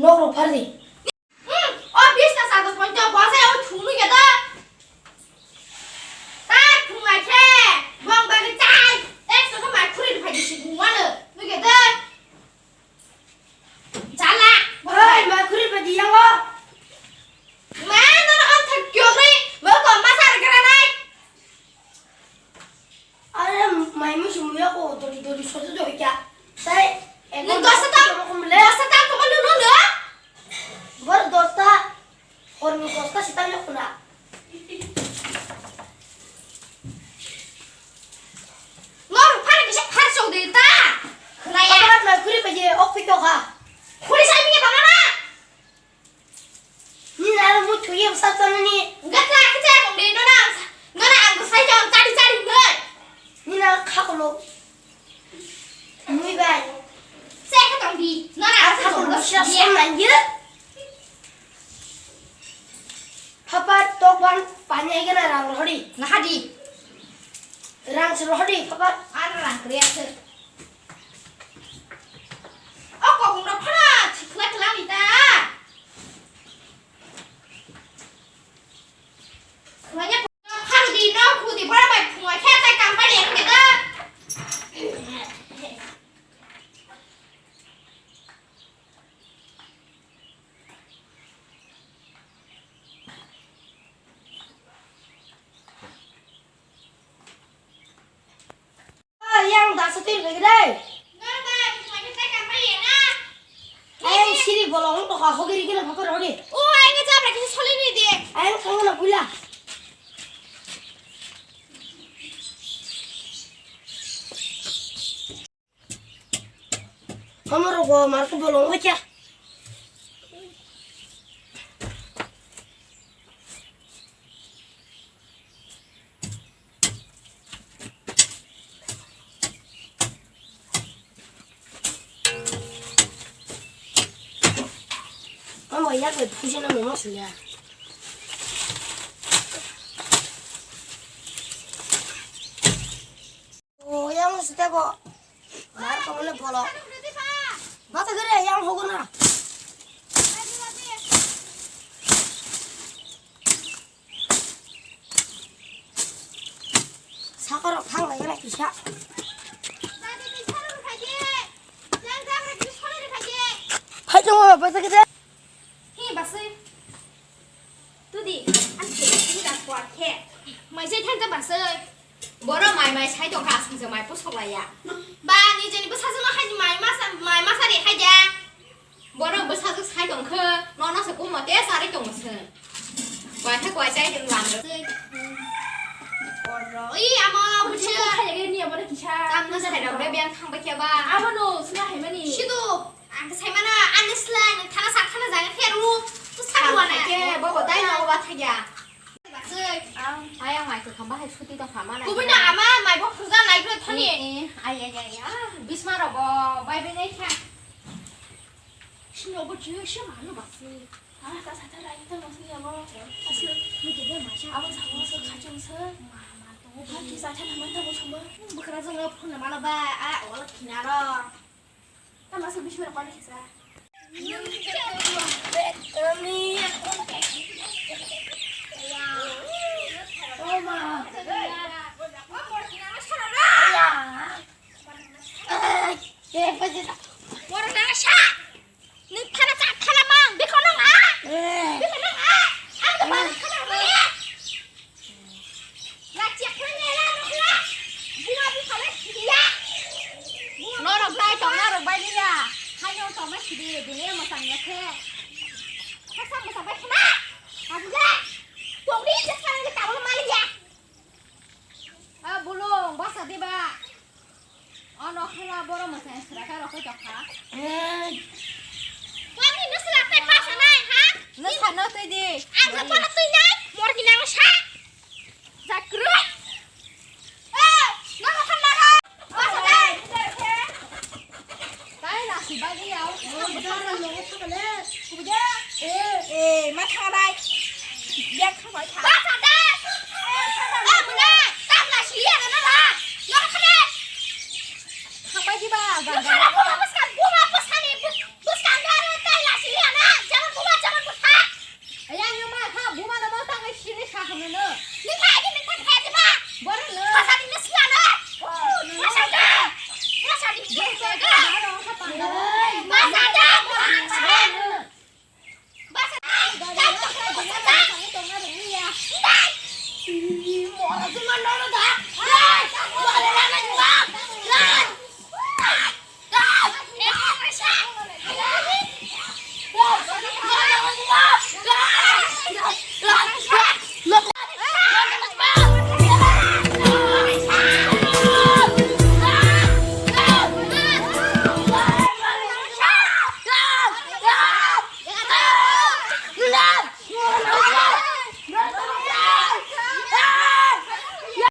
너로 파리. 비슷한 사도 먼저 보세요. 죽는 게 더. 딱 정말 개. 뭔가를 짠. 엑스가 말 쿠리를 파지시고 와는 누게 더. 잘라. 아, 말 그리 파지 양아. Má nó ôm thật chuột đi. Bữa còn massage cái này. 아래 많이 무슨 뭐야고 도리 소주 좀 있자. tại em Đừng có set up. Có set up không có lương nữa. Baru dosta, orang dosta sih tanya kena. 너를 파는 게 팔 정도 있다. 그래야. Apa nak kuri paje okpi toka. 우리 삶이 많아. Ni nalar mu cuy yang satu ni. Enggak lah, kerja kong di nona anggur saya jangan cari nih. Ni nalar kakolo. Mui bay. Saya ketong di nona anggur Kakolo siapa dia. manjir? Papa tokwan banyak ikan orang rohdi. Nah di. Orang serohdi papa. Orang kreatif. Oh kok udah pernah kelar kita. Banyak haru di no ku di berapa semua kita kampanye kita. Yang dah setir lagi deh. Ayang sini bolong toka hojagiri kena papa rohdi. Oh, enggak capek kita solid nih dia. Ayang kangen nak pula. Hamar gua marku bolong aja. Mama ya ke pusinan memang sudah. Oh, yang sudah kok. Mar kamu le bolong. Masa gede yang hoguna. 사과로 탕 내가 기샤. 팔정아 벌써 그래? Hi bà sư. Tôi đi ăn thử cái đặt quạt khe. Mày chơi thân cho bà sư ơi. Bữa đó mày sai đồ hạt xong rồi mày bút xong lại à. Bà đi chơi đi bút sao nó hay mày massa đi hay ra. Bữa đó bút sao sai đồ khơ nó sẽ cũng mà té sao đấy chồng mà sư. Quạt thay quạt chơi đừng làm được. Rồi, 아마 bút chưa. 하얘겠니 아무나 기차. 땀 nó sẽ đầu đây biang thang bạch ba. 아무노 스나 할머니. 시도 안 살만아 안 슬라이는 타나 사타나 자가 해로 또 사고하네. 게 뭐 tay nào bà thay à. Bà sư ơi. ai ăn mày từ không bắt hay suy đi đâu hả mà này. Cô bây giờ mà mày bỏ thời gian này rồi thôi nhỉ. ai bisma rồi bò bay bên đây khác. 신이 아버지 시험 안 해봤어. 아, 나 사달라 이거 무슨 여보. 사실 이게 내 맛이 아무 상황에서 가정서 마마 또 밖에 사탄 한번 더 보셔 뭐. 뭐 그래서 내가 폰을 말아봐. 아 원래 기나라. 나 맛을 미시면 빨리 해서. 엄마. 예뻐지다. 뭐라 나가 샤. 너 타나 짜 타나망. 네 거는 아. 네 거는 아. 아무도 말을 타나 왜? 나 찌약하네 나 너라. 누가 비살래? 야. nó được tay chồng nó được bay đi à. hai nhau chồng nó chỉ đi để em màสั่งnhà xe. Khác sao mà sao bay khana? Làm ra. Chuột đi chết sao cái tàu nó mai đi à bulung basa đi ba. nó khai ra boro mà sẽ sửa cái rồi cái chọc hả. Làm gì nó sẽ làm tay ba sao này hả? nó thành nó tươi đi. Ăn sao nó tươi nhá. Mua cái nào nó xa. ra cửa. Nó không làm đâu. Ba sao đây? cái là chỉ bay đi đâu. Mắt thang đây. Giang không phải thang. Ba sao đây? Mình đây. Tao là xí à nó là. Nó không đây. không bay đi ba. Nó không là bus kan. Gua mah bus kan ni. Bus kan dah. Tay lah xí à nó. 来。